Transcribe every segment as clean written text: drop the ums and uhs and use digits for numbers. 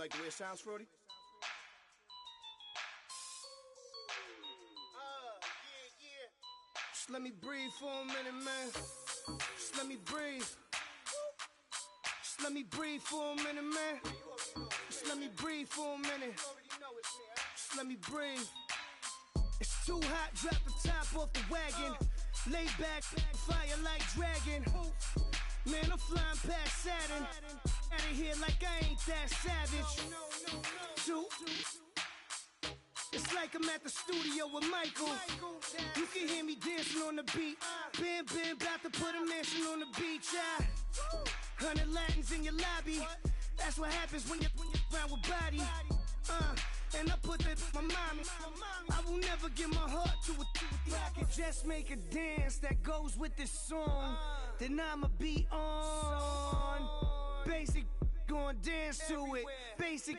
like the way it sounds, Frody? Yeah. Just let me breathe for a minute, man. Just let me breathe. Just let me breathe for a minute, man. Just let me breathe for a minute. Just let me breathe. It's too hot, drop the top off the wagon. Lay back, fire like dragon. Man, I'm flying past Saturn. Out of here like I ain't that savage. Two. It's like I'm at the studio with Michael. You can hear me dancing on the beat. Bam, about to put a mansion on the beach. 100 Latins in your lobby. That's what happens when you're around with body. And I put that in my mommy. I will never give my heart to a I can just make a dance that goes with this song. Then I'ma be on. Basic, gon' dance to it. Basic,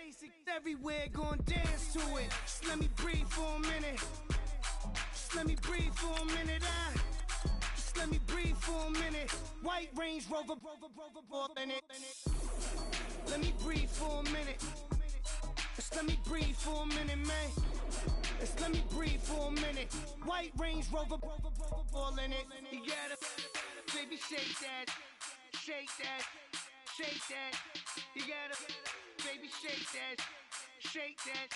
everywhere, gon' dance to it. Just let me breathe for a minute. Just let me breathe for a minute. Just let me breathe for a minute. White Range Rover, in it. Let me breathe for a minute. Just let me breathe for a minute, man. Just let me breathe for a minute. White Range Rover, all in it. You gotta, baby, shake that, shake that, shake that. You gotta, baby, shake that, shake that.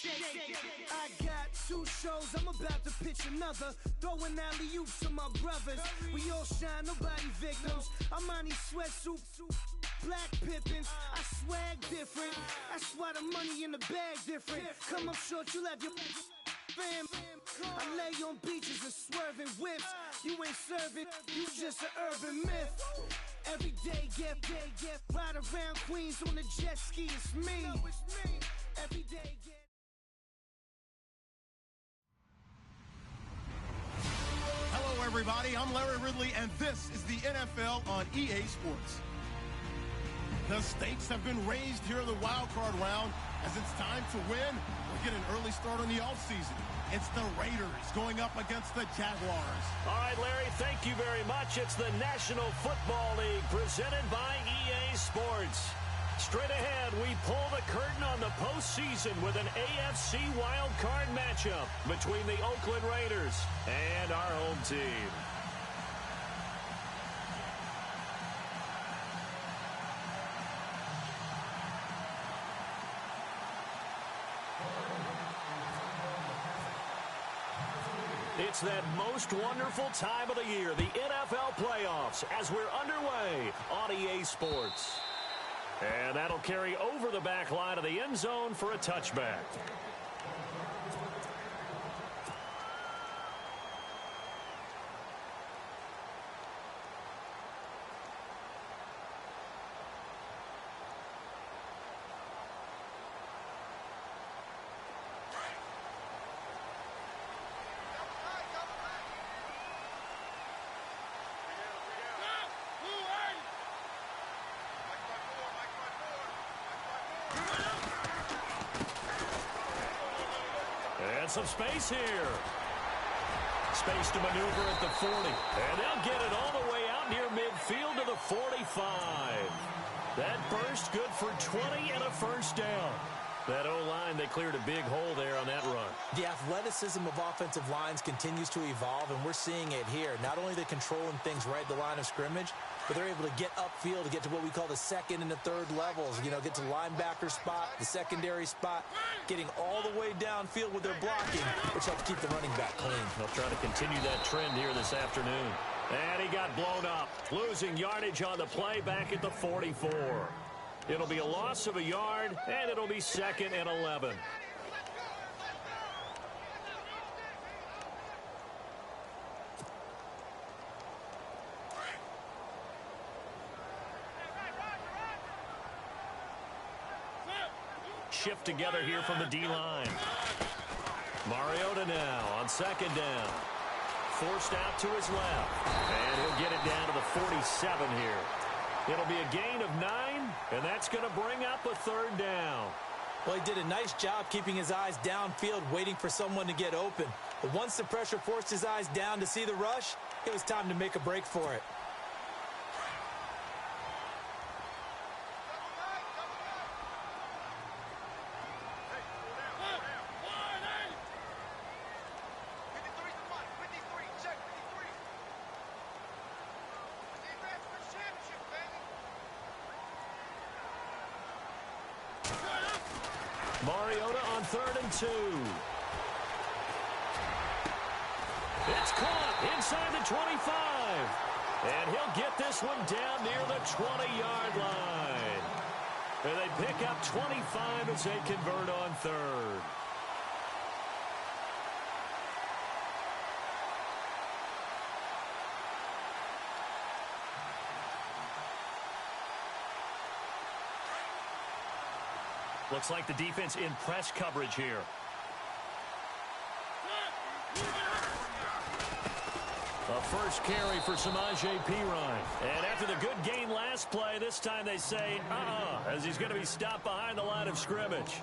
I got 2 shows, I'm about to pitch another. Throwing alley-oops to my brothers. We all shine, nobody victims. I'm on these sweatsuits, black pippins. I swag different. That's why the money in the bag different. Come up short, you left your fam. I lay on beaches and swerving whips. You ain't serving, you just an urban myth. Every day, get ride around Queens on the jet ski. It's me. Every day, get. Hello, everybody. I'm Larry Ridley, and this is the NFL on EA Sports. The stakes have been raised here in the wild card round as it's time to win or get an early start on the offseason. It's the Raiders going up against the Jaguars. All right, Larry, thank you very much. It's the National Football League presented by EA Sports. Straight ahead, we pull the curtain on the postseason with an AFC wildcard matchup between the Oakland Raiders and our home team. It's that most wonderful time of the year, the NFL playoffs, as we're underway on EA Sports. And that'll carry over the back line of the end zone for a touchback. And some space here. Space to maneuver at the 40. And they'll get it all the way out near midfield to the 45. That burst good for 20 and a first down. That O-line, they cleared a big hole there on that run. The athleticism of offensive lines continues to evolve, and we're seeing it here. Not only are they controlling things right at the line of scrimmage, but they're able to get upfield to get to what we call the second and the third levels. You know, get to linebacker spot, the secondary spot, getting all the way downfield with their blocking, which helps keep the running back clean. They'll try to continue that trend here this afternoon. And he got blown up, losing yardage on the play back at the 44. It'll be a loss of a yard, and it'll be 2nd and 11. Shift together here from the D-line. Mariota now on 2nd down. Forced out to his left. And he'll get it down to the 47 here. It'll be a gain of 9, and that's going to bring up a 3rd down. Well, he did a nice job keeping his eyes downfield, waiting for someone to get open. But once the pressure forced his eyes down to see the rush, it was time to make a break for it. Mariota on 3rd and 2. It's caught inside the 25. And he'll get this one down near the 20-yard line. And they pick up 25 as they convert on 3rd. Looks like the defense in press coverage here. A first carry for Samaje Perine. And after the good game last play, this time they say, as he's going to be stopped behind the line of scrimmage.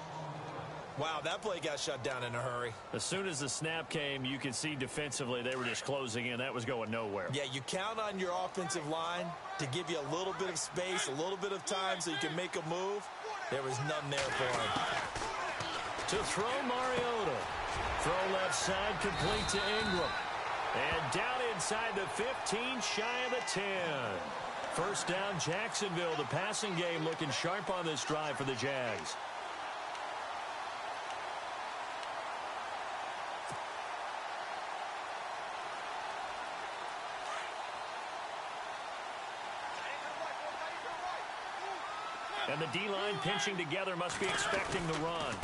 Wow, that play got shut down in a hurry. As soon as the snap came, you could see defensively they were just closing in. That was going nowhere. Yeah, you count on your offensive line to give you a little bit of space, a little bit of time so you can make a move. There was none there for him. To throw Mariota. Throw left side, complete to Ingram. And down inside the 15, shy of the 10. First down, Jacksonville. The passing game looking sharp on this drive for the Jags. And the D-line pinching together, must be expecting the run.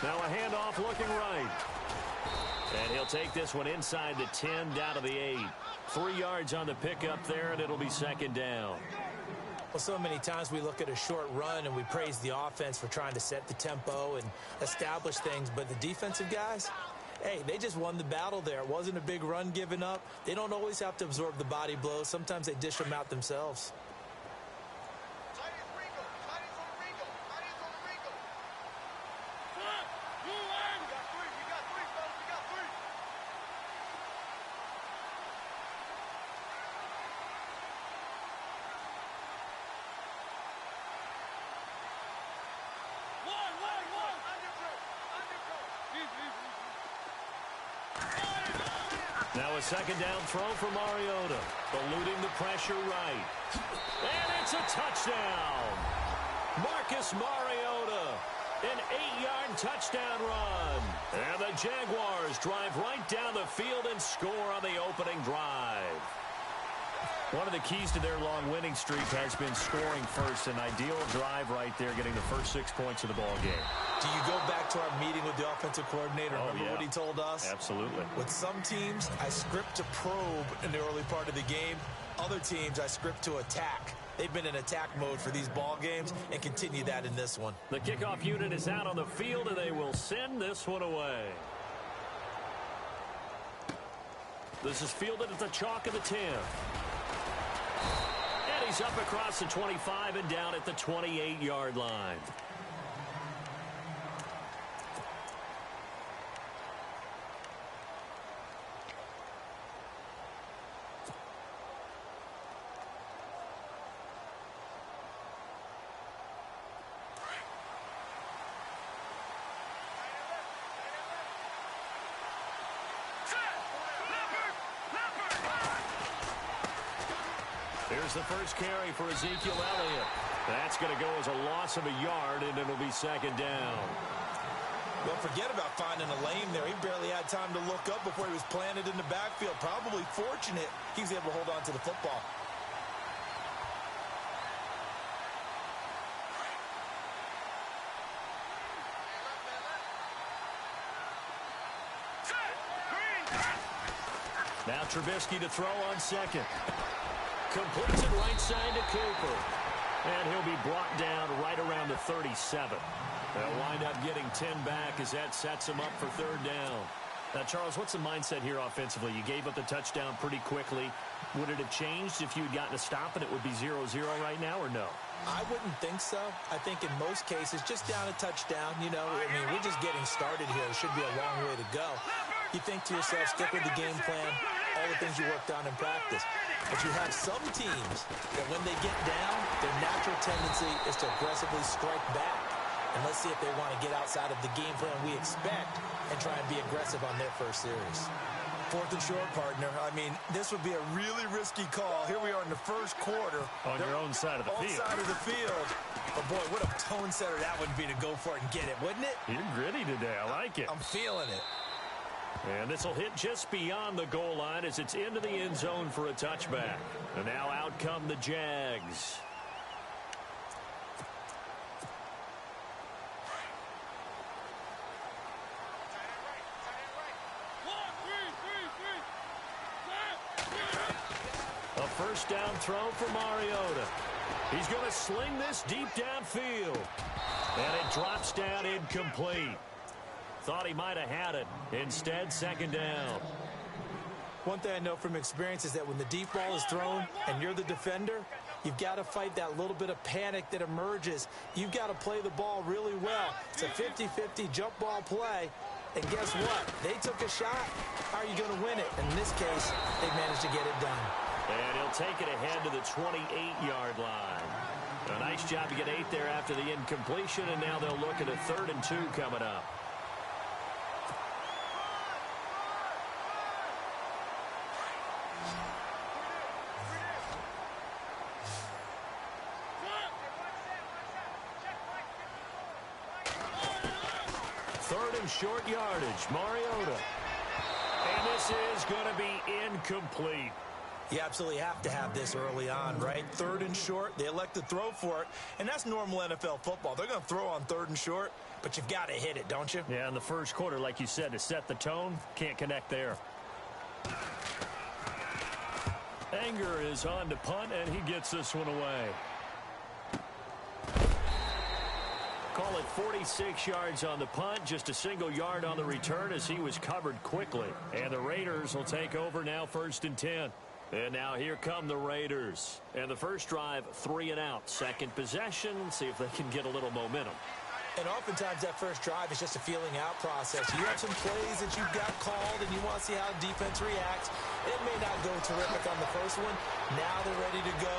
Now a handoff looking right. And he'll take this one inside the 10, down to the 8. 3 yards on the pickup there, and it'll be second down. Well, so many times we look at a short run and we praise the offense for trying to set the tempo and establish things. But the defensive guys, hey, they just won the battle there. It wasn't a big run given up. They don't always have to absorb the body blows. Sometimes they dish them out themselves. Now a second down throw for Mariota. Eluding the pressure right. And it's a touchdown. Marcus Mariota. An 8-yard touchdown run. And the Jaguars drive right down the field and score on the opening drive. One of the keys to their long winning streak has been scoring first. An ideal drive right there, getting the first 6 points of the ball game. Do you go back to our meeting with the offensive coordinator? Remember what he told us? Absolutely. With some teams, I script to probe in the early part of the game. Other teams, I script to attack. They've been in attack mode for these ball games and continue that in this one. The kickoff unit is out on the field, and they will send this one away. This is fielded at the chalk of the 10. And he's up across the 25 and down at the 28-yard line. Here's the first carry for Ezekiel Elliott. That's going to go as a loss of a yard, and it'll be second down. Well, forget about finding a lane there. He barely had time to look up before he was planted in the backfield. Probably fortunate he was able to hold on to the football. Now Trubisky to throw on second. Completes it right side to Cooper. And he'll be brought down right around the 37. They'll wind up getting 10 back as that sets him up for third down. Now, Charles, what's the mindset here offensively? You gave up the touchdown pretty quickly. Would it have changed if you had gotten a stop and it would be 0-0 right now, or no? I wouldn't think so. I think in most cases, just down a touchdown, you know, I mean, we're just getting started here. It should be a long way to go. You think to yourself, stick with the game plan, all the things you worked on in practice. But you have some teams that when they get down, their natural tendency is to aggressively strike back. And let's see if they want to get outside of the game plan we expect and try and be aggressive on their first series. 4th and short, partner. I mean, this would be a really risky call. Here we are in the first quarter. On your own side of the field. On side of the field. But, boy, what a tone setter that would be to go for it and get it, wouldn't it? You're gritty today. I like it. I'm feeling it. And this will hit just beyond the goal line as it's into the end zone for a touchback. And now out come the Jags. A first down throw for Mariota. He's going to sling this deep downfield. And it drops down incomplete. Thought he might have had it. Instead, second down. One thing I know from experience is that when the deep ball is thrown and you're the defender, you've got to fight that little bit of panic that emerges. You've got to play the ball really well. It's a 50-50 jump ball play. And guess what? They took a shot. How are you going to win it? In this case, they managed to get it done. And he'll take it ahead to the 28-yard line. A nice job to get 8 there after the incompletion, and now they'll look at a 3rd and 2 coming up. Third and short yardage, Mariota. And this is going to be incomplete. You absolutely have to have this early on, right? 3rd and short, they elect to throw for it, and that's normal NFL football. They're going to throw on 3rd and short, but you've got to hit it, don't you? Yeah, in the first quarter, like you said, to set the tone, can't connect there. Anger is on to punt, and he gets this one away. Call it 46 yards on the punt, just a single yard on the return as he was covered quickly. And the Raiders will take over now, 1st and 10. And now here come the Raiders. And the first drive, 3 and out. Second possession, see if they can get a little momentum. And oftentimes that first drive is just a feeling out process. You have some plays that you've got called and you want to see how defense reacts. It may not go terrific on the first one. Now they're ready to go.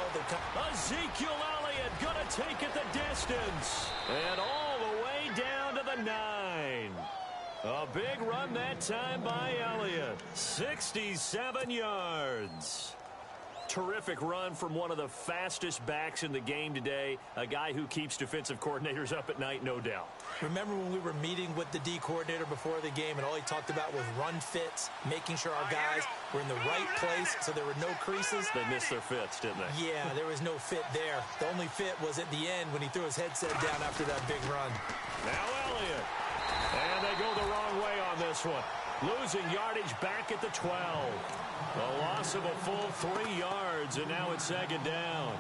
Ezekiel Elliott gonna take it the distance. And all the way down to the 9. A big run that time by Elliott. 67 yards. Terrific run from one of the fastest backs in the game today. A guy who keeps defensive coordinators up at night, no doubt. Remember when we were meeting with the D coordinator before the game and all he talked about was run fits, making sure our guys were in the right place so there were no creases? They missed their fits, didn't they? Yeah, there was no fit there. The only fit was at the end when he threw his headset down after that big run. Now Elliott. And they go the wrong way on this one. Losing yardage back at the 12. A loss of a full 3 yards, and now it's second down.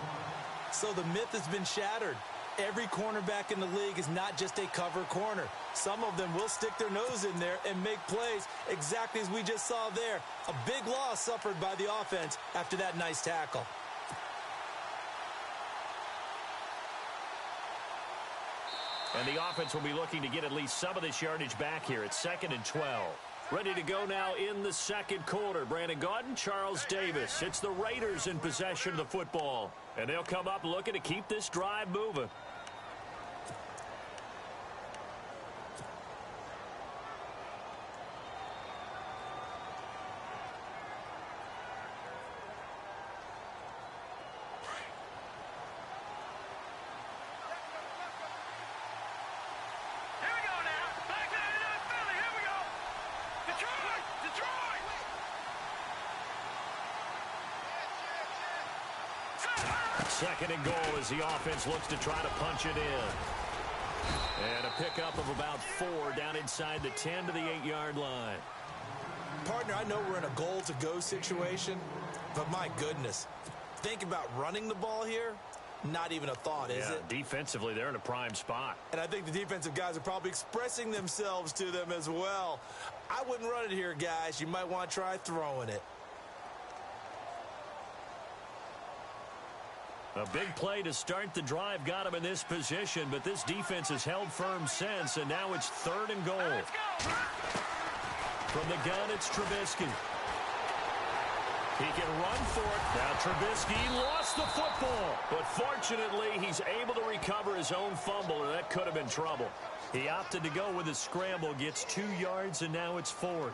So the myth has been shattered. Every cornerback in the league is not just a cover corner. Some of them will stick their nose in there and make plays exactly as we just saw there. A big loss suffered by the offense after that nice tackle. And the offense will be looking to get at least some of this yardage back here. It's 2nd and 12. Ready to go now in the second quarter. Brandon Gaudin, Charles Davis. It's the Raiders in possession of the football. And they'll come up looking to keep this drive moving. Second and goal as the offense looks to try to punch it in. And a pickup of about 4 down inside the 10 to the 8-yard line. Partner, I know we're in a goal-to-go situation, but my goodness, think about running the ball here. Not even a thought, is it? Defensively, they're in a prime spot. And I think the defensive guys are probably expressing themselves to them as well. I wouldn't run it here, guys. You might want to try throwing it. A big play to start the drive got him in this position, but this defense has held firm since, and now it's 3rd and goal. From the gun, it's Trubisky. He can run for it. Now Trubisky lost the football. But fortunately, he's able to recover his own fumble, and that could have been trouble. He opted to go with his scramble, gets 2 yards, and now it's 4th.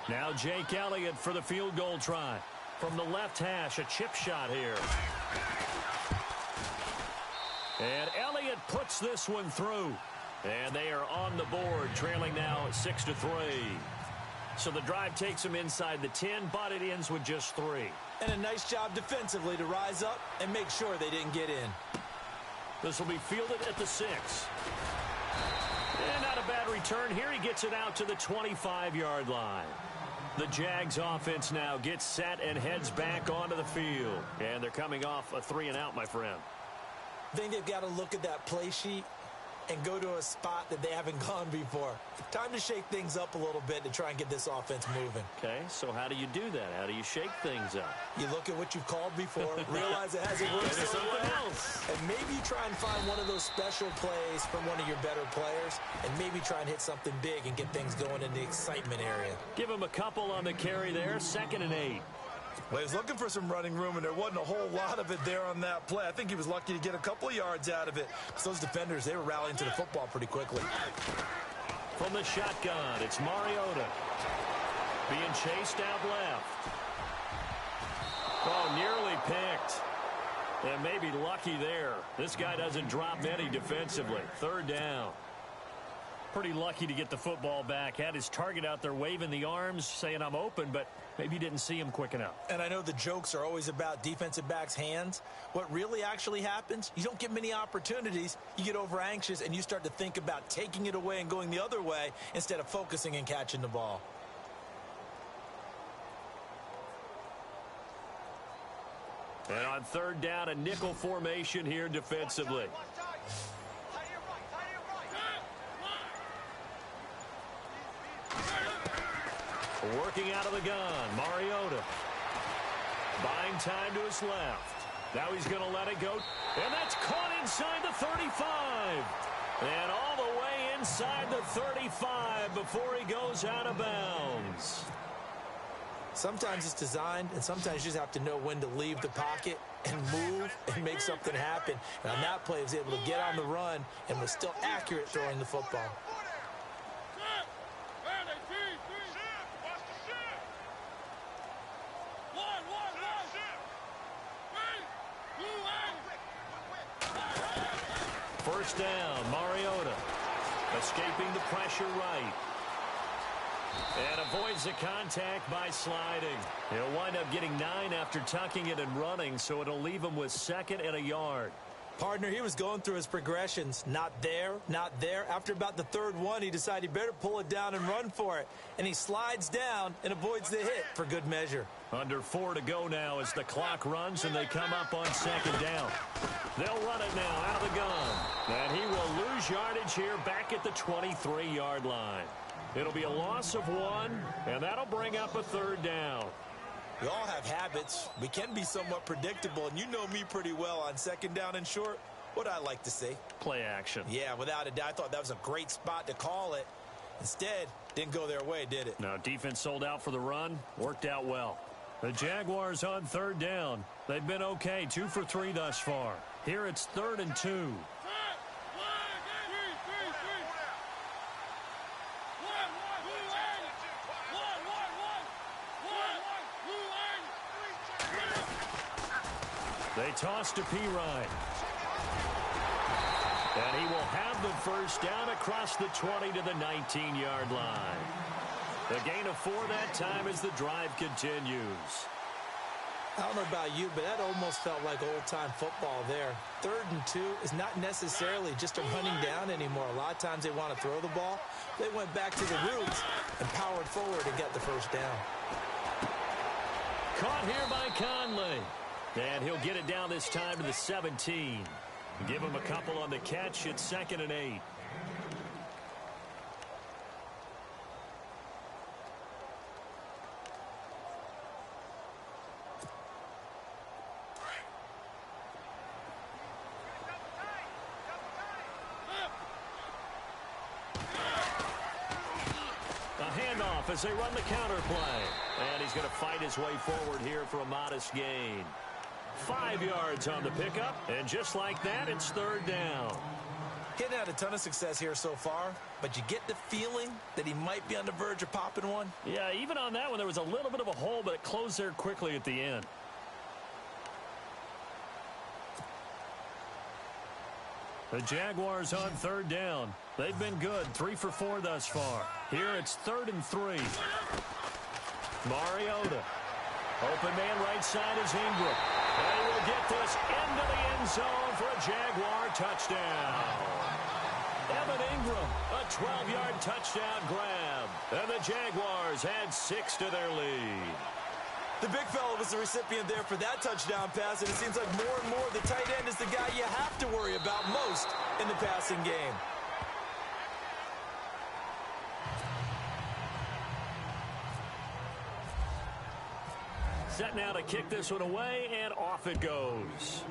Now Jake Elliott for the field goal try. From the left hash, a chip shot here. And Elliott puts this one through. And they are on the board, trailing now 6-3. So the drive takes them inside the 10, but it ends with just 3. And a nice job defensively to rise up and make sure they didn't get in. This will be fielded at the 6. And not a bad return here. He gets it out to the 25-yard line. The Jags offense now gets set and heads back onto the field. And they're coming off a 3-and-out, my friend. I think they've got to look at that play sheet and go to a spot that they haven't gone before. Time to shake things up a little bit to try and get this offense moving. Okay, so how do you do that? How do you shake things up? You look at what you've called before, realize it hasn't worked so well, and maybe you try and find one of those special plays from one of your better players, and maybe try and hit something big and get things going in the excitement area. Give him a couple on the carry there, 2nd and 8. Well, he was looking for some running room, and there wasn't a whole lot of it there on that play. I think he was lucky to get a couple of yards out of it. Because those defenders, they were rallying to the football pretty quickly. From the shotgun, it's Mariota. Being chased out left. Oh, nearly picked. And maybe lucky there. This guy doesn't drop many defensively. 3rd down. Pretty lucky to get the football back. Had his target out there waving the arms, saying I'm open, but maybe didn't see him quick enough. And I know the jokes are always about defensive backs' hands. What really actually happens, you don't get many opportunities. You get over anxious, and you start to think about taking it away and going the other way instead of focusing and catching the ball. And on 3rd down, a nickel formation here defensively. Working out of the gun, Mariota. Buying time to his left. Now he's going to let it go. And that's caught inside the 35. And all the way inside the 35 before he goes out of bounds. Sometimes it's designed, and sometimes you just have to know when to leave the pocket and move and make something happen. And on that play, he was able to get on the run and was still accurate throwing the football. First down, Mariota. Escaping the pressure right. And avoids the contact by sliding. He'll wind up getting 9 after tucking it and running, so it'll leave him with 2nd and a yard. Partner, he was going through his progressions. Not there, not there. After about the 3rd one, he decided he better pull it down and run for it. And he slides down and avoids the hit for good measure. Under 4 to go now as the clock runs and they come up on 2nd down. They'll run it now out of the gun. And he will lose yardage here back at the 23-yard line. It'll be a loss of 1, and that'll bring up a 3rd down. We all have habits. We can be somewhat predictable, and you know me pretty well on 2nd down and short. What I like to see? Play action. Yeah, without a doubt. I thought that was a great spot to call it. Instead, didn't go their way, did it? No, defense sold out for the run. Worked out well. The Jaguars on 3rd down. They've been okay, 2 for 3 thus far. Here it's 3rd and 2. They toss to Pirine. And he will have the first down across the 20 to the 19-yard line. The gain of 4 that time as the drive continues. I don't know about you, but that almost felt like old-time football there. 3rd and 2 is not necessarily just a running down anymore. A lot of times they want to throw the ball. They went back to the roots and powered forward and got the first down. Caught here by Conley. And he'll get it down this time to the 17. Give him a couple on the catch. It's 2nd and 8. A handoff as they run the counter play. And he's going to fight his way forward here for a modest gain. 5 yards on the pickup, and just like that, it's third down. Hitting had a ton of success here so far, but you get the feeling that he might be on the verge of popping one. Yeah, even on that one, there was a little bit of a hole, but it closed there quickly at the end. The Jaguars on third down. They've been good, 3 for 4 thus far. Here it's 3rd and 3. Mariota. Open man right side is Ingram. And he will get this into the end zone for a Jaguar touchdown. Evan Ingram, a 12-yard touchdown grab. And the Jaguars add 6 to their lead. The big fella was the recipient there for that touchdown pass, and it seems like more and more the tight end is the guy you have to worry about most in the passing game. Set now to kick this one away, and off it goes.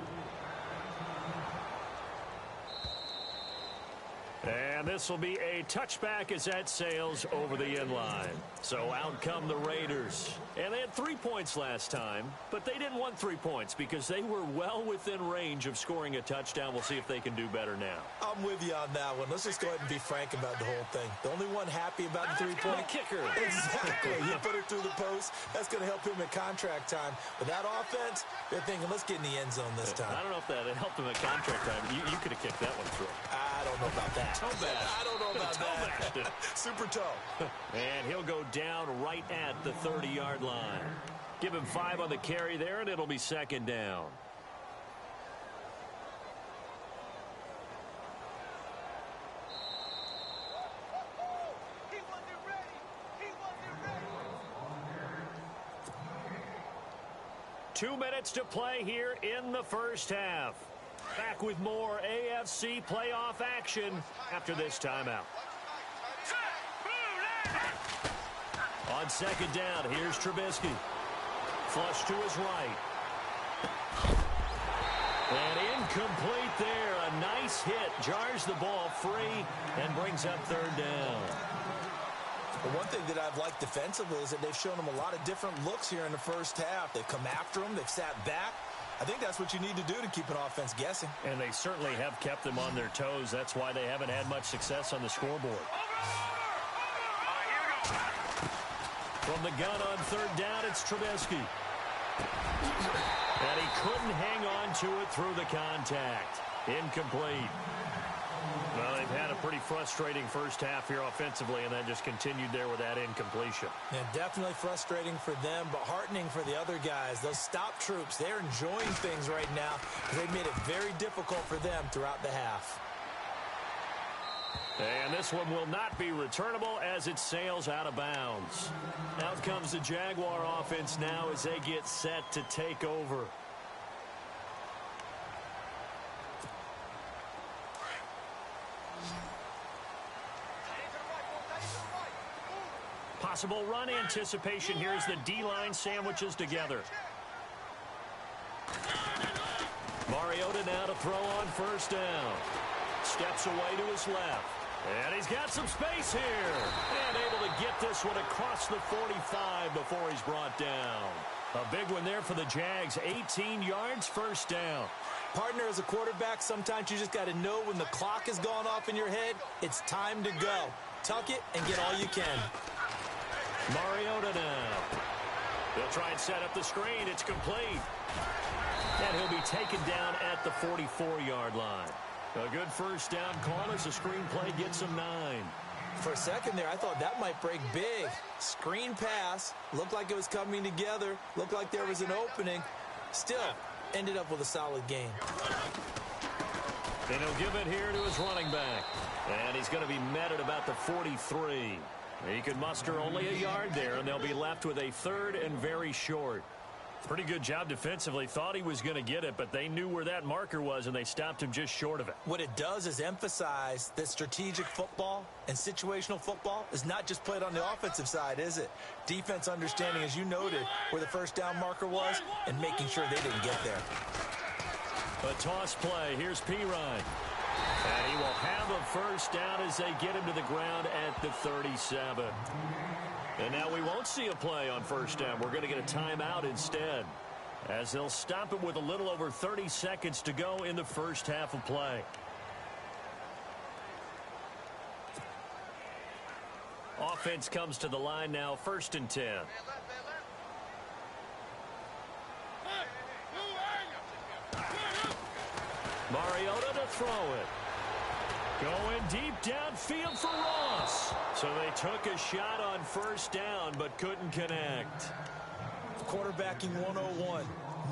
And this will be a touchback as that sails over the end line. So out come the Raiders. And they had 3 points last time, but they didn't want 3 points because they were well within range of scoring a touchdown. We'll see if they can do better now. I'm with you on that one. Let's just go ahead and be frank about the whole thing. The only one happy about the 3-point kicker. Exactly. You put it through the post. That's going to help him at contract time. But that offense, they're thinking, let's get in the end zone this time. I don't know if that helped him at contract time. You could have kicked that one through. I don't know about that. Toe bash. I don't know about that. Super toe. And he'll go down right at the 30-yard line. Give him 5 on the carry there, and it'll be 2nd down. He wasn't ready. 2 minutes to play here in the first half. Back with more AFC playoff action after this timeout. On 2nd down, here's Trubisky. Flush to his right. And incomplete there. A nice hit. Jars the ball free and brings up 3rd down. But one thing that I've liked defensively is that they've shown him a lot of different looks here in the first half. They've come after him. They've sat back. I think that's what you need to do to keep an offense guessing. And they certainly have kept them on their toes. That's why they haven't had much success on the scoreboard. From the gun on 3rd down, it's Trubisky. And he couldn't hang on to it through the contact. Incomplete. Well, they've had a pretty frustrating first half here offensively, and that just continued there with that incompletion. Yeah, definitely frustrating for them, but heartening for the other guys. Those stop troops, they're enjoying things right now. They've made it very difficult for them throughout the half. And this one will not be returnable as it sails out of bounds. Out comes the Jaguar offense now as they get set to take over. Possible run anticipation here as the D-line sandwiches together. Mariota now to throw on 1st down. Steps away to his left. And he's got some space here. And able to get this one across the 45 before he's brought down. A big one there for the Jags. 18 yards, 1st down. Partner, as a quarterback, sometimes you just got to know when the clock has gone off in your head, it's time to go. Tuck it and get all you can. Mariota now. They'll try and set up the screen. It's complete. And he'll be taken down at the 44-yard line. A good 1st down call as the screen play gets him 9. For a second there, I thought that might break big. Screen pass. Looked like it was coming together. Looked like there was an opening. Still, ended up with a solid game. And he'll give it here to his running back. And he's going to be met at about the 43. He can muster only a yard there, and they'll be left with a 3rd and very short. Pretty good job defensively. Thought he was going to get it, but they knew where that marker was, and they stopped him just short of it. What it does is emphasize that strategic football and situational football is not just played on the offensive side, is it? Defense understanding, as you noted, where the 1st down marker was and making sure they didn't get there. A toss play. Here's Pirine. And he will have a 1st down as they get him to the ground at the 37. And now we won't see a play on first down. We're going to get a timeout instead, as they'll stop it with a little over 30 seconds to go in the first half of play. Offense comes to the line now, 1st and 10. Mariota to throw it. Going deep downfield for Ross. So they took a shot on first down, but couldn't connect. Quarterbacking 101.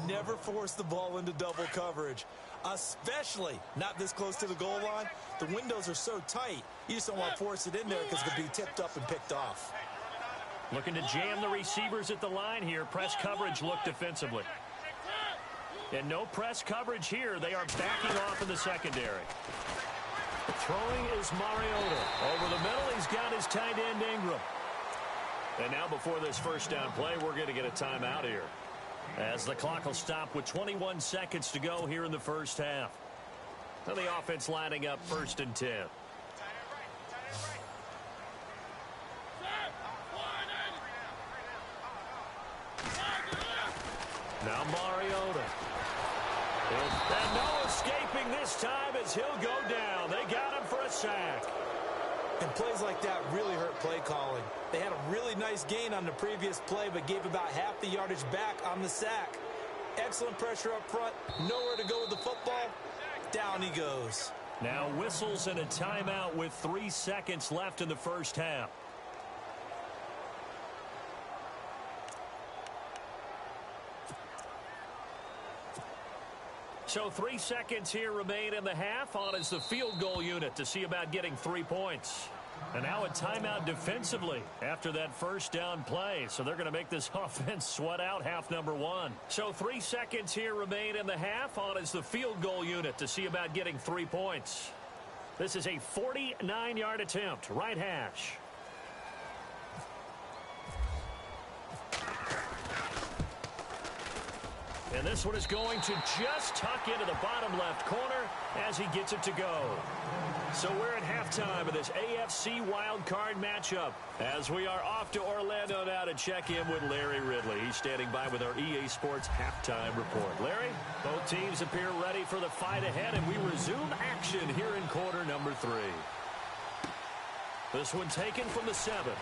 Never force the ball into double coverage, especially not this close to the goal line. The windows are so tight, you just don't want to force it in there because it could be tipped up and picked off. Looking to jam the receivers at the line here. Press coverage look defensively. And no press coverage here. They are backing off in the secondary. Throwing is Mariota. Over the middle, he's got his tight end Ingram. And now before this first down play, we're going to get a timeout here, as the clock will stop with 21 seconds to go here in the first half. So the offense lining up 1st and 10. Now Mariota. And no escaping this time as he'll go down. They got him for a sack. And plays like that really hurt play calling. They had a really nice gain on the previous play, but gave about half the yardage back on the sack. Excellent pressure up front. Nowhere to go with the football. Down he goes. Now whistles and a timeout with 3 seconds left in the first half. So 3 seconds here remain in the half. On is the field goal unit to see about getting 3 points. And now a timeout defensively after that first down play. So they're going to make this offense sweat out half number 1. So 3 seconds here remain in the half. On is the field goal unit to see about getting 3 points. This is a 49-yard attempt. Right hash. And this one is going to just tuck into the bottom left corner as he gets it to go. So we're at halftime of this AFC wildcard matchup, as we are off to Orlando now to check in with Larry Ridley. He's standing by with our EA Sports halftime report. Larry, both teams appear ready for the fight ahead, and we resume action here in quarter number 3. This one taken from the 7.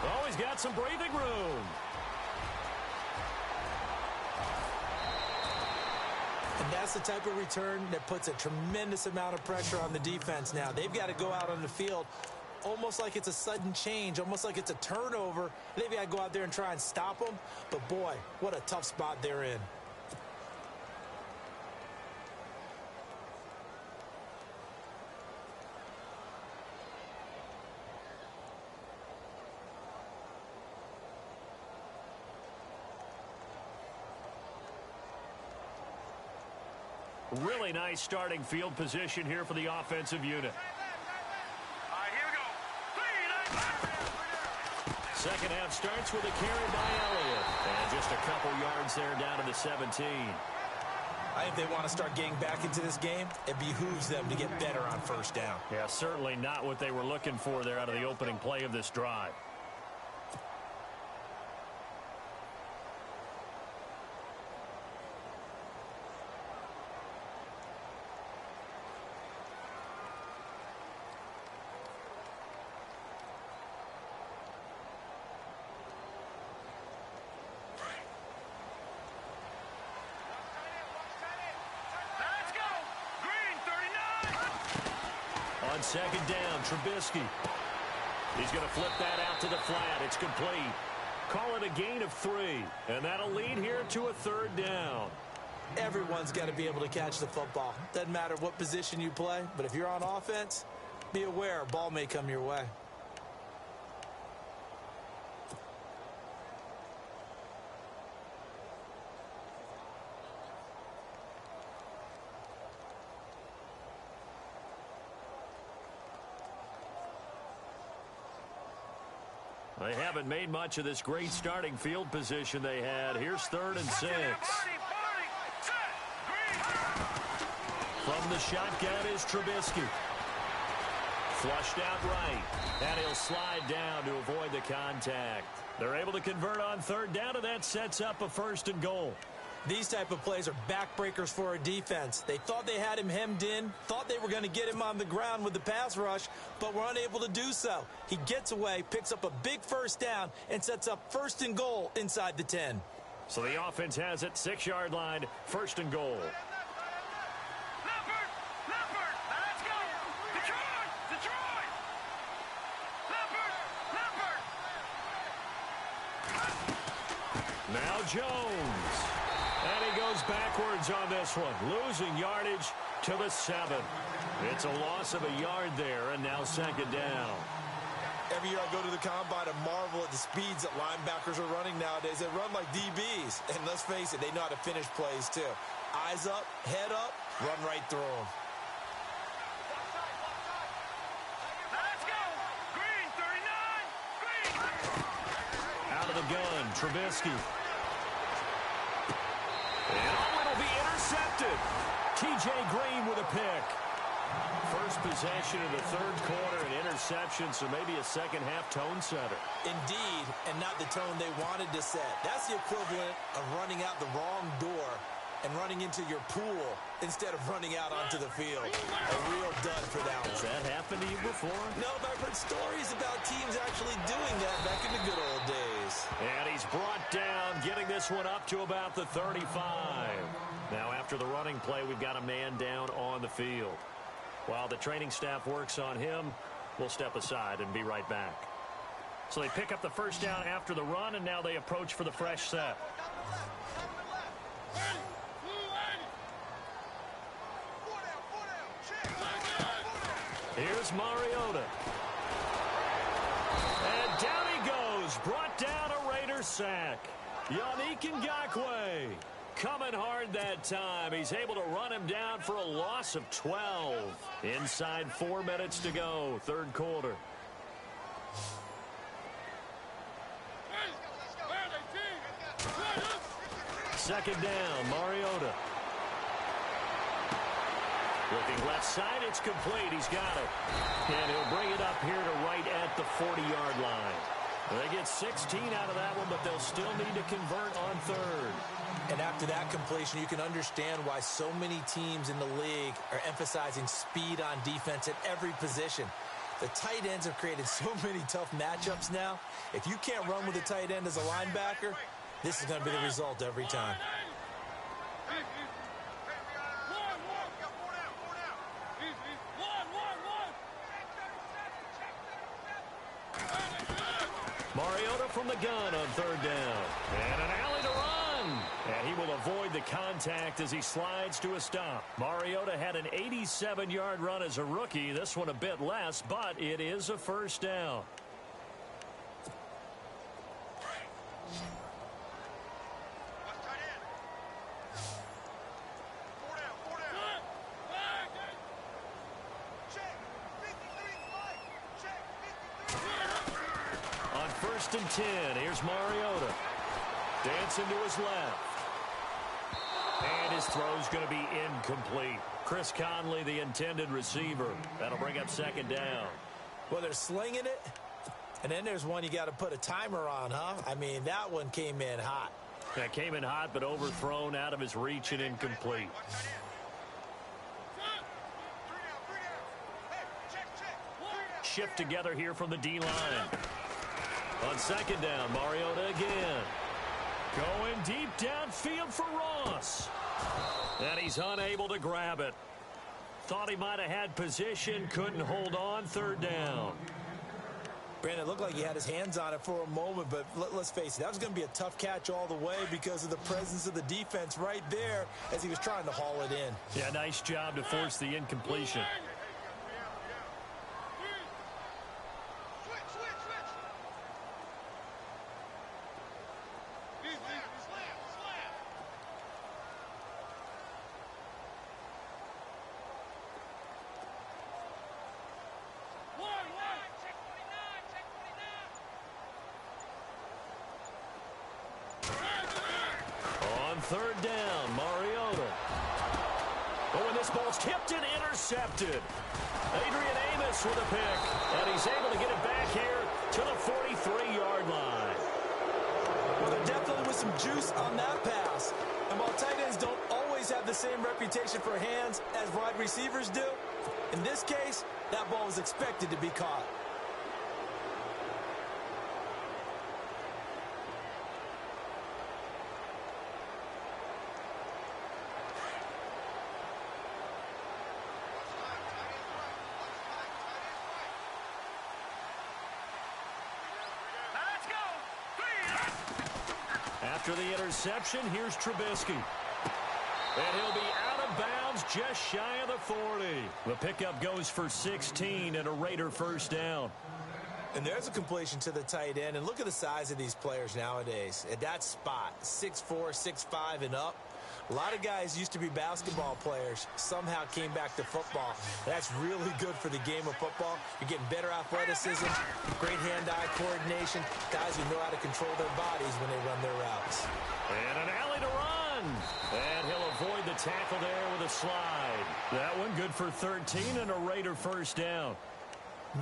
Oh, he's got some breathing room. And that's the type of return that puts a tremendous amount of pressure on the defense now. They've got to go out on the field almost like it's a sudden change, almost like it's a turnover. They've got to go out there and try and stop them. But, boy, what a tough spot they're in. Really nice starting field position here for the offensive unit. Here we go. Second half starts with a carry by Elliott. And just a couple yards there down to the 17. I think they want to start getting back into this game. It behooves them to get better on first down. Yeah, certainly not what they were looking for there out of the opening play of this drive. On second down, Trubisky. He's going to flip that out to the flat. It's complete. Call it a gain of 3. And that'll lead here to a 3rd down. Everyone's got to be able to catch the football. Doesn't matter what position you play, but if you're on offense, be aware a ball may come your way. They haven't made much of this great starting field position they had. Here's 3rd and 6. From the shotgun is Trubisky. Flushed out right. And he'll slide down to avoid the contact. They're able to convert on third down, and that sets up a 1st and goal. These type of plays are backbreakers for a defense. They thought they had him hemmed in, thought they were going to get him on the ground with the pass rush, but were unable to do so. He gets away, picks up a big 1st down, and sets up 1st and goal inside the 10. So the offense has it, 6-yard line, 1st and goal. Now Jones. And he goes backwards on this one, losing yardage to the 7. It's a loss of a yard there, and now 2nd down. Every year I go to the combine and marvel at the speeds that linebackers are running nowadays. They run like DBs. And let's face it, they know how to finish plays too. Eyes up, head up, run right through them. Let's go! Green, 39! Green! Out of the gun, Trubisky. And it'll be intercepted. T.J. Green with a pick. First possession of the 3rd quarter, an interception, so maybe a second-half tone setter. Indeed, and not the tone they wanted to set. That's the equivalent of running out the wrong door and running into your pool instead of running out onto the field. A real dud for that one. Has that happened to you before? No, but I've heard stories about teams actually doing that back in the good old days. And he's brought down, getting this one up to about the 35. Now, after the running play, we've got a man down on the field. While the training staff works on him, we'll step aside and be right back. So they pick up the 1st down after the run, and now they approach for the fresh set. Here's Mariota. And down he goes. Brought down a Raider sack. Yannick Ngakoue coming hard that time. He's able to run him down for a loss of 12. Inside 4 minutes to go, 3rd quarter. Second down, Mariota. Looking left side, it's complete. He's got it. And he'll bring it up here to right at the 40-yard line. They get 16 out of that one, but they'll still need to convert on 3rd. And after that completion, you can understand why so many teams in the league are emphasizing speed on defense at every position. The tight ends have created so many tough matchups now. If you can't run with a tight end as a linebacker, this is going to be the result every time. Mariota from the gun on 3rd down. And an alley to run. And he will avoid the contact as he slides to a stop. Mariota had an 87-yard run as a rookie. This one a bit less, but it is a 1st down. On 1st and 10, here's Mariota. Dancing to his left. And his throw's going to be incomplete. Chris Conley, the intended receiver. That'll bring up 2nd down. Well, they're slinging it. And then there's one you got to put a timer on, huh? I mean, that one came in hot. That came in hot, but overthrown, out of his reach and incomplete. Shift together here from the D-line. On 2nd down, Mariota again. Going deep downfield for Ross. And he's unable to grab it. Thought he might have had position, couldn't hold on, 3rd down. Brandon, it looked like he had his hands on it for a moment, but let's face it, that was going to be a tough catch all the way because of the presence of the defense right there as he was trying to haul it in. Yeah, nice job to force the incompletion. On 3rd down, Mariota. Oh, and this ball's tipped and intercepted. Adrian Amos Moss with a pick, and he's able to get it back here to the 43-yard line. Well, there definitely was some juice on that pass. And while tight ends don't always have the same reputation for hands as wide receivers do, in this case, that ball was expected to be caught. After the interception, here's Trubisky. And he'll be out of bounds just shy of the 40. The pickup goes for 16 and a Raider first down. And there's a completion to the tight end. And look at the size of these players nowadays. At that spot, 6'4", 6'5", and up. A lot of guys used to be basketball players, somehow came back to football. That's really good for the game of football. You're getting better athleticism, great hand-eye coordination, guys who know how to control their bodies when they run their routes. And an alley to run. And he'll avoid the tackle there with a slide. That one good for 13 and a Raider first down.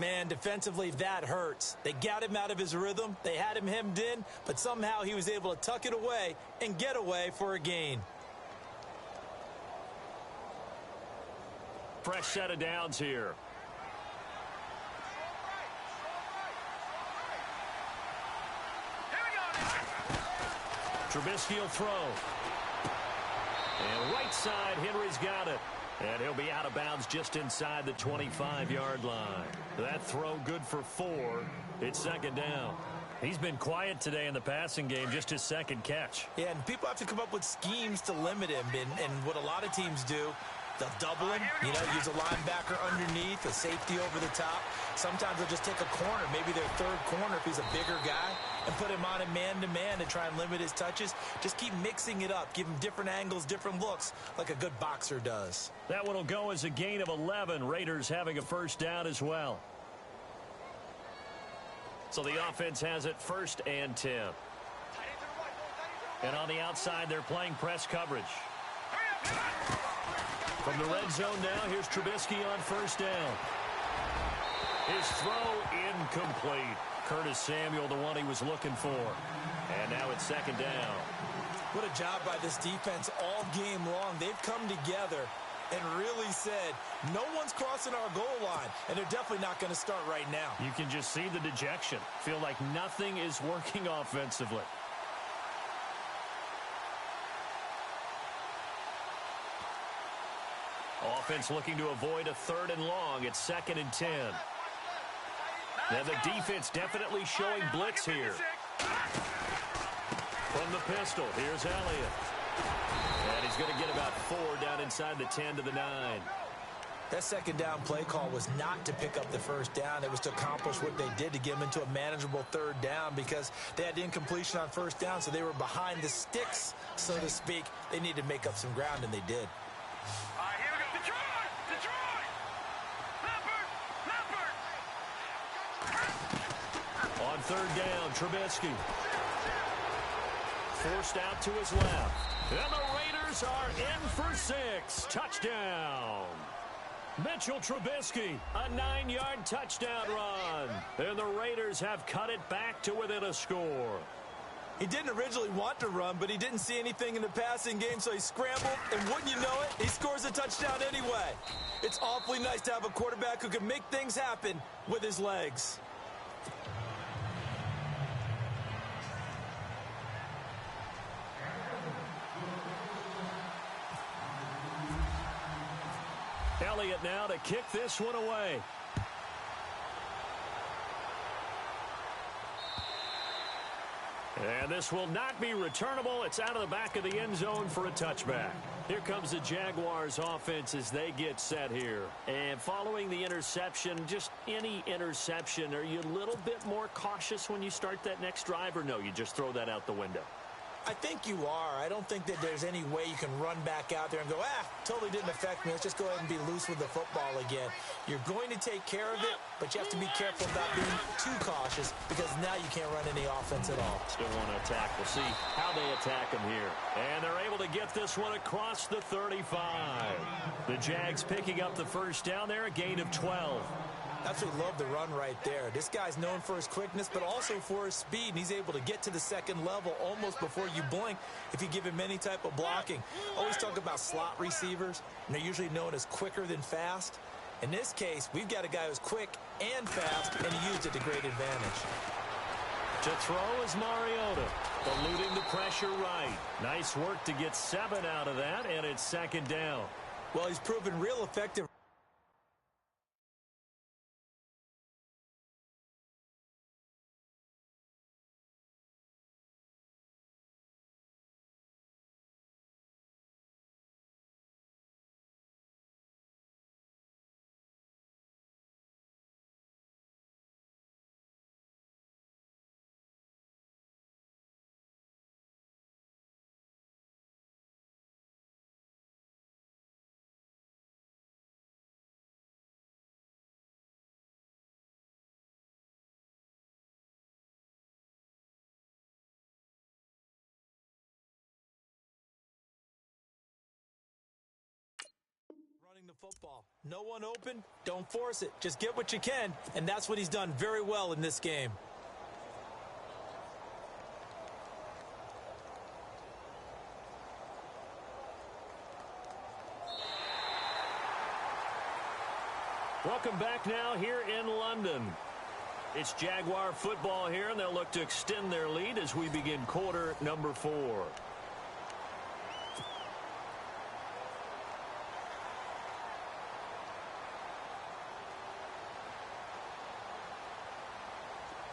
Man, defensively, that hurts. They got him out of his rhythm. They had him hemmed in, but somehow he was able to tuck it away and get away for a gain. Fresh set of downs here. Trubisky will throw. And right side, Henry's got it. And he'll be out of bounds just inside the 25-yard line. That throw good for 4. It's second down. He's been quiet today in the passing game, just his second catch. Yeah, and people have to come up with schemes to limit him. And what a lot of teams do, they'll double him, use a linebacker underneath, a safety over the top. Sometimes they'll just take a corner, maybe their third corner if he's a bigger guy, and put him on a man-to-man to try and limit his touches. Just keep mixing it up, give him different angles, different looks, like a good boxer does. That one will go as a gain of 11. Raiders having a first down as well. So the offense has it 1st and 10. And on the outside, they're playing press coverage. From the red zone now, here's Trubisky on first down. His throw incomplete. Curtis Samuel, the one he was looking for. And now it's second down. What a job by this defense all game long. They've come together and really said, no one's crossing our goal line, and they're definitely not going to start right now. You can just see the dejection. Feel like nothing is working offensively. Offense looking to avoid a 3rd and long. It's 2nd and 10. Now the defense definitely showing blitz here. From the pistol, here's Elliott. And he's going to get about 4 down inside the 10 to the 9. That second down play call was not to pick up the first down. It was to accomplish what they did, to get them into a manageable 3rd down, because they had incompletion on first down, so they were behind the sticks, so to speak. They needed to make up some ground, and they did. On 3rd down, Trubisky. Forced out to his left. And the Raiders are in for 6. Touchdown. Mitchell Trubisky, a 9-yard touchdown run. And the Raiders have cut it back to within a score. He didn't originally want to run, but he didn't see anything in the passing game, so he scrambled, and wouldn't you know it, he scores a touchdown anyway. It's awfully nice to have a quarterback who can make things happen with his legs. Elliott now to kick this one away. And this will not be returnable. It's out of the back of the end zone for a touchback. Here comes the Jaguars offense as they get set here. And following the interception, just any interception, are you a little bit more cautious when you start that next drive, or no, you just throw that out the window? I think you are. I don't think that there's any way you can run back out there and go, totally didn't affect me. Let's just go ahead and be loose with the football again. You're going to take care of it, but you have to be careful about being too cautious, because now you can't run any offense at all. Still want to attack. We'll see how they attack him here. And they're able to get this one across the 35. The Jags picking up the first down there, a gain of 12. Absolutely love the run right there. This guy's known for his quickness, but also for his speed, and he's able to get to the second level almost before you blink if you give him any type of blocking. Always talk about slot receivers, and they're usually known as quicker than fast. In this case, we've got a guy who's quick and fast, and he used it to great advantage. To throw is Mariota, eluding the pressure right. Nice work to get 7 out of that, and it's second down. Well, he's proven real effective. The football. No one open, don't force it. Just get what you can, and that's what he's done very well in this game. Welcome back now here in London. It's Jaguar football here, and they'll look to extend their lead as we begin quarter number 4.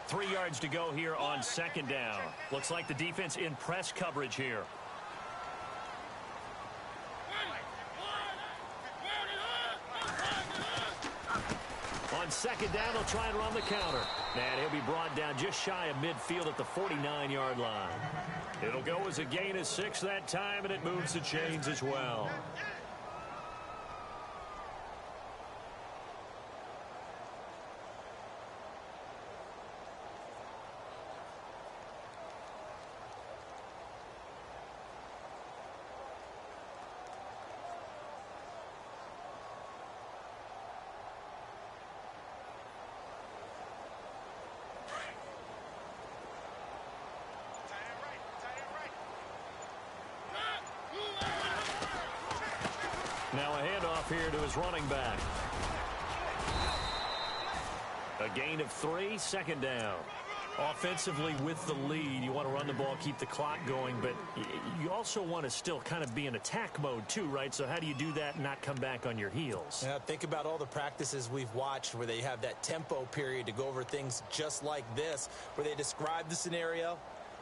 Three yards to go here on second down. Looks like the defense in press coverage here. On second down, they'll try and run the counter. And he'll be brought down just shy of midfield at the 49-yard line. It'll go as a gain of 6 that time, and it moves the chains as well. Now a handoff here to his running back. A gain of 3, second down. Offensively with the lead, you want to run the ball, keep the clock going, but you also want to still kind of be in attack mode too, right? So how do you do that and not come back on your heels? Yeah, think about all the practices we've watched where they have that tempo period to go over things just like this, where they describe the scenario,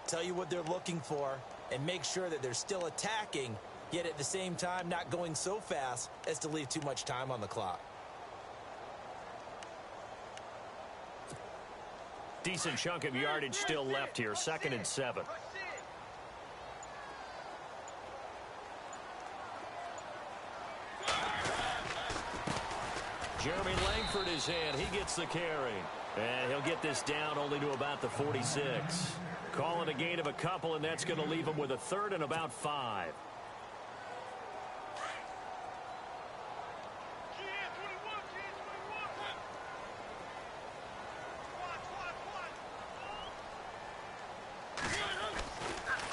tell you what they're looking for, and make sure that they're still attacking, yet at the same time not going so fast as to leave too much time on the clock. Decent chunk of yardage still left here, 2nd and 7. Jeremy Langford is in. He gets the carry. And he'll get this down only to about the 46. Call it a gain of a couple, and that's going to leave him with a 3rd and about 5.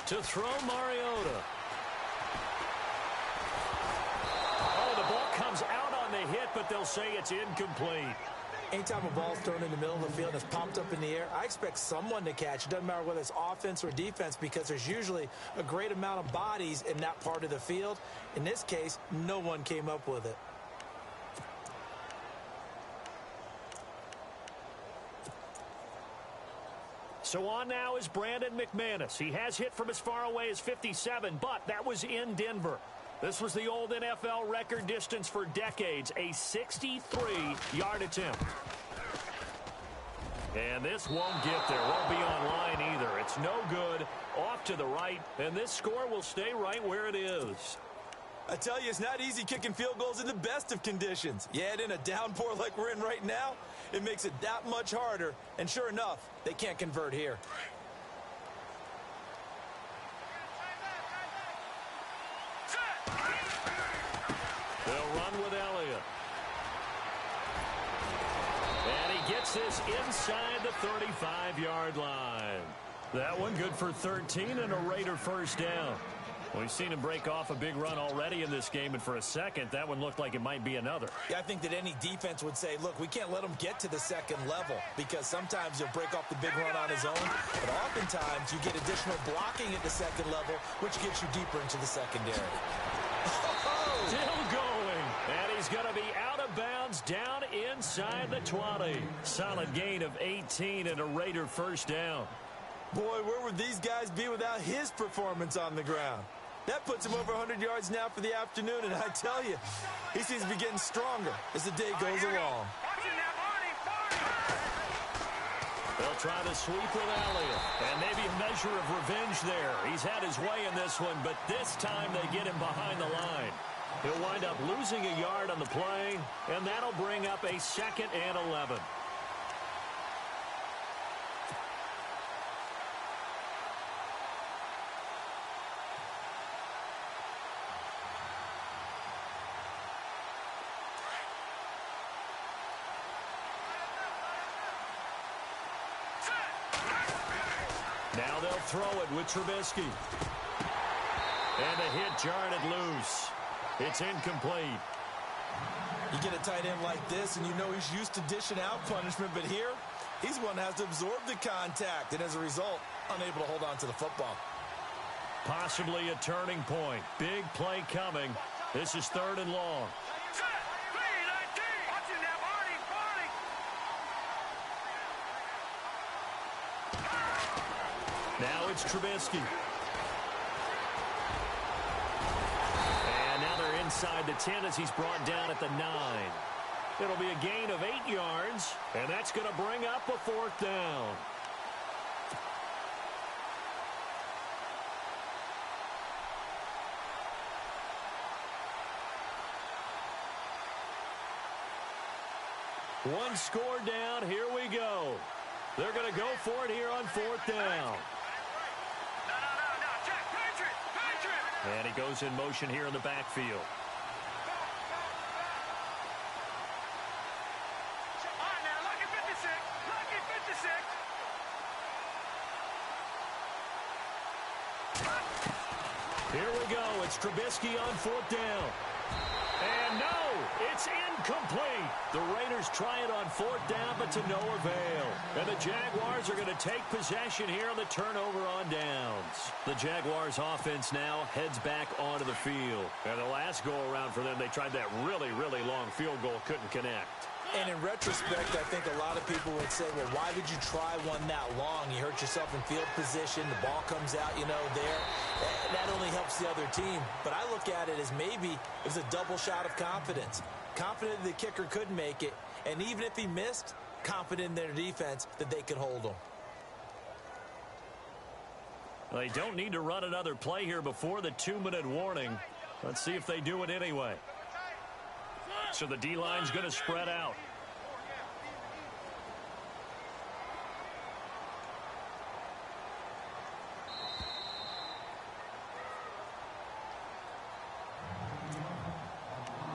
To throw, Mariota. Oh, the ball comes out on the hit, but they'll say it's incomplete. Anytime a ball's thrown in the middle of the field and it's popped up in the air, I expect someone to catch. It doesn't matter whether it's offense or defense, because there's usually a great amount of bodies in that part of the field. In this case, no one came up with it. So on now is Brandon McManus. He has hit from as far away as 57, but that was in Denver. This was the old NFL record distance for decades, a 63-yard attempt. And this won't get there, won't be online either. It's no good, off to the right, and this score will stay right where it is. I tell you, it's not easy kicking field goals in the best of conditions. Yet in a downpour like we're in right now, it makes it that much harder. And sure enough, they can't convert here. They'll run with Elliott. gets this inside the 35-yard line. That one good for 13 and a Raider first down. We've seen him break off a big run already in this game, and for a second, that one looked like it might be another. Yeah, I think that any defense would say, look, we can't let him get to the second level because sometimes he'll break off the big run on his own, but oftentimes you get additional blocking at the second level, which gets you deeper into the secondary. Still going, and he's going to be out of bounds down inside the 20. Solid gain of 18 and a Raider first down. Boy, where would these guys be without his performance on the ground? That puts him over 100 yards now for the afternoon, and I tell you, he seems to be getting stronger as the day goes along. They'll try to sweep with Elliott, and maybe a measure of revenge there. He's had his way in this one, but this time they get him behind the line. He'll wind up losing a yard on the play, and that'll bring up a 2nd and 11. Now they'll throw it with Trubisky. And a hit jarred it loose. It's incomplete. You get a tight end like this, and you know he's used to dishing out punishment, but here, he's one that has to absorb the contact, and as a result, unable to hold on to the football. Possibly a turning point. Big play coming. This is 3rd and long. Now it's Trubisky. And now they're inside the 10 as he's brought down at the 9. It'll be a gain of 8 yards, and that's going to bring up a 4th down. One score down. Here we go. They're going to go for it here on 4th down. And he goes in motion here in the backfield. All right, now, lucky 56. Lucky 56. Here we go. It's Trubisky on 4th down. And no, it's incomplete. The Raiders try it on 4th down, but to no avail. And the Jaguars are going to take possession here on the turnover on downs. The Jaguars offense now heads back onto the field. And the last go-around for them, they tried that really, really long field goal, couldn't connect. And in retrospect, I think a lot of people would say, well, why did you try one that long? You hurt yourself in field position. The ball comes out, there. That only helps the other team. But I look at it as maybe it was a double shot of confidence. Confident the kicker could make it. And even if he missed, confident in their defense that they could hold him. They don't need to run another play here before the 2-minute warning. Let's see if they do it anyway. So the D-line's going to spread out.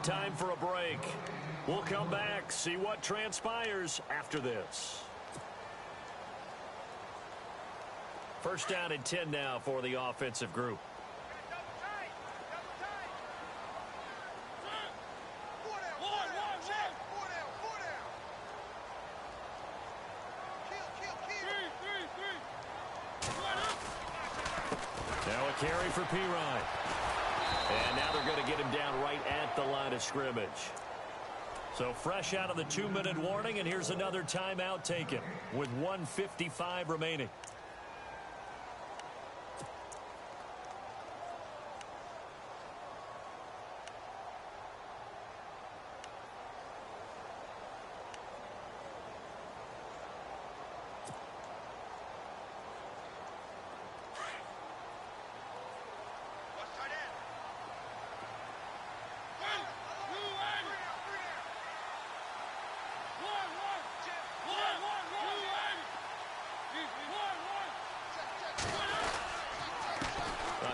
Time for a break. We'll come back, see what transpires after this. First down and 10 now for the offensive group. Now a carry for Pirine. And now they're going to get him down right at the line of scrimmage. So fresh out of the 2-minute warning, and here's another timeout taken with 1:55 remaining.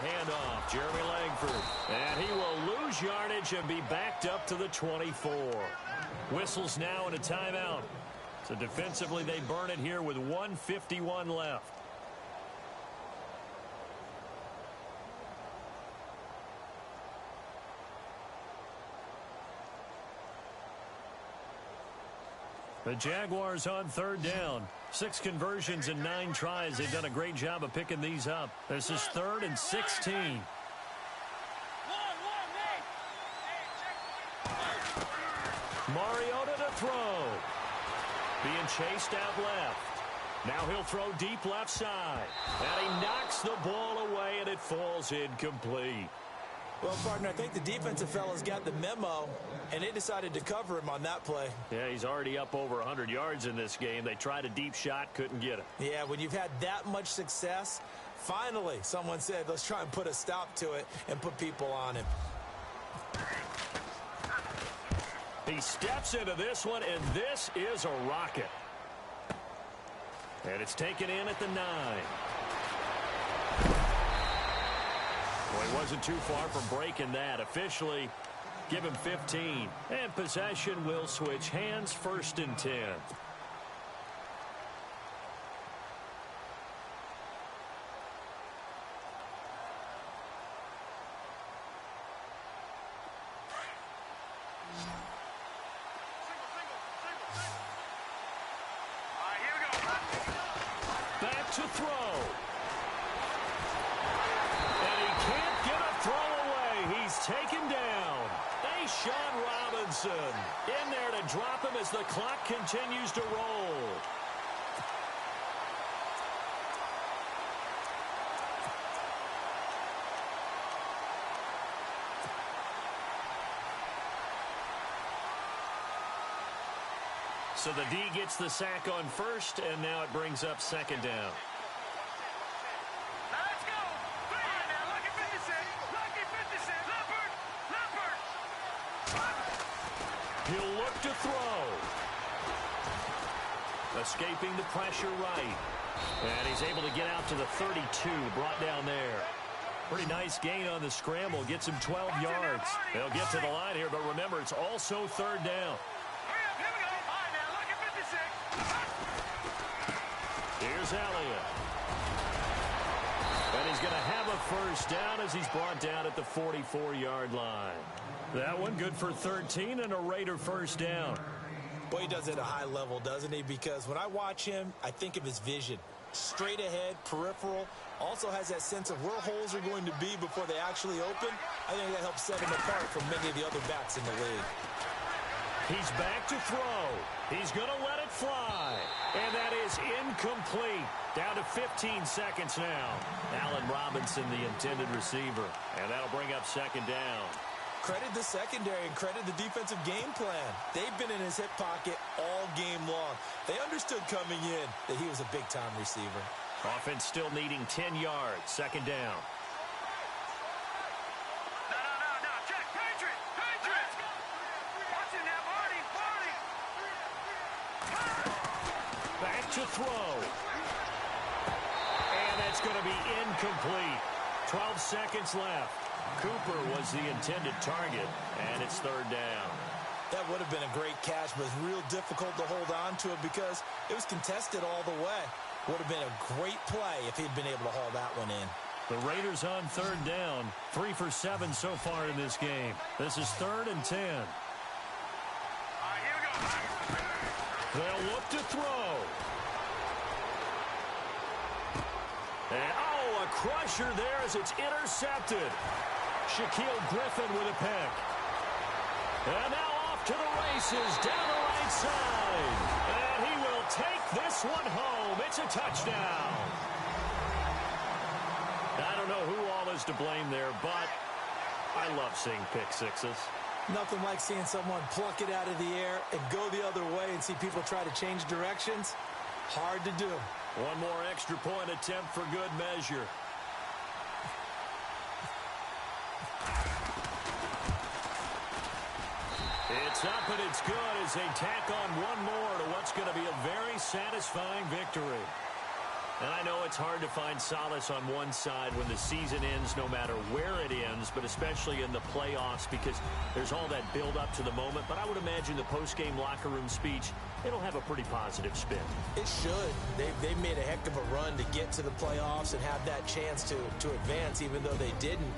Handoff, Jeremy Langford. And he will lose yardage and be backed up to the 24. Whistles now in a timeout. So defensively, they burn it here with 1:51 left. The Jaguars on third down. 6 conversions and 9 tries. They've done a great job of picking these up. This is 3rd and 16. Mariota to throw. Being chased out left. Now he'll throw deep left side. And he knocks the ball away, and it falls incomplete. Well, partner, I think the defensive fellas got the memo, and they decided to cover him on that play. Yeah, he's already up over 100 yards in this game. They tried a deep shot, couldn't get it. Yeah, when you've had that much success, finally someone said, let's try and put a stop to it and put people on him. He steps into this one, and this is a rocket. And it's taken in at the 9. Well, he wasn't too far from breaking that. Officially, give him 15. And possession will switch hands, 1st and 10. Back to throw. And he can't get a throw away. He's taken down. Sean Robinson in there to drop him as the clock continues to roll. So the D gets the sack on 1st, and now it brings up 2nd down. Let's go. All right, now, lucky 56. Lucky 56. Leopard. He'll look to throw. Escaping the pressure right. And he's able to get out to the 32, brought down there. Pretty nice gain on the scramble. Gets him 12 yards. They'll get to the line here, but remember, it's also 3rd down. Here's Elliott. And he's going to have a 1st down as he's brought down at the 44-yard line. That one good for 13 and a Raider 1st down. Boy, he does it at a high level, doesn't he? Because when I watch him, I think of his vision. Straight ahead, peripheral. Also has that sense of where holes are going to be before they actually open. I think that helps set him apart from many of the other backs in the league. He's back to throw. He's going to let it fly. And that is incomplete. Down to 15 seconds now. Allen Robinson, the intended receiver. And that'll bring up 2nd down. Credit the secondary and credit the defensive game plan. They've been in his hip pocket all game long. They understood coming in that he was a big-time receiver. Offense still needing 10 yards. 2nd down. No. Check. Patriot. Watch it now, Marty. Back to throw. And that's going to be incomplete. 12 seconds left. Cooper was the intended target, and it's 3rd down. That would have been a great catch, but it's real difficult to hold on to it because it was contested all the way. Would have been a great play if he'd been able to haul that one in. The Raiders on 3rd down. 3 for 7 so far in this game. This is 3rd and 10. All right, here we go. They'll look to throw. And, a crusher there as it's intercepted. Shaquille Griffin with a pick. And now off to the races down the right side. And he will take this one home. It's a touchdown. I don't know who all is to blame there, but I love seeing pick sixes. Nothing like seeing someone pluck it out of the air and go the other way and see people try to change directions. Hard to do. One more extra point attempt for good measure. It's up and it's good as they tack on one more to what's going to be a very satisfying victory. And I know it's hard to find solace on one side when the season ends, no matter where it ends, but especially in the playoffs because there's all that build-up to the moment. But I would imagine the post-game locker room speech, it'll have a pretty positive spin. It should. They've made a heck of a run to get to the playoffs and have that chance to advance, even though they didn't.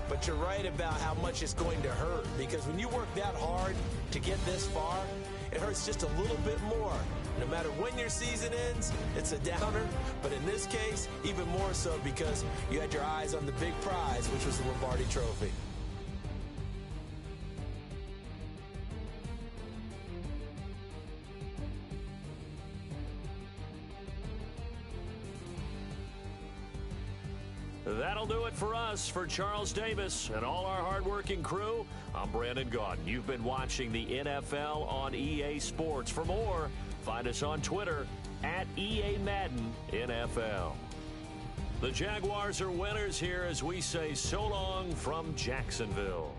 But you're right about how much it's going to hurt because when you work that hard to get this far, it hurts just a little bit more. No matter when your season ends, it's a downer. But in this case, even more so because you had your eyes on the big prize, which was the Lombardi Trophy. That'll do it for us. For Charles Davis and all our hardworking crew, I'm Brandon Gaudin. You've been watching the NFL on EA Sports. For more, find us on Twitter at EA Madden NFL. The Jaguars are winners here as we say so long from Jacksonville.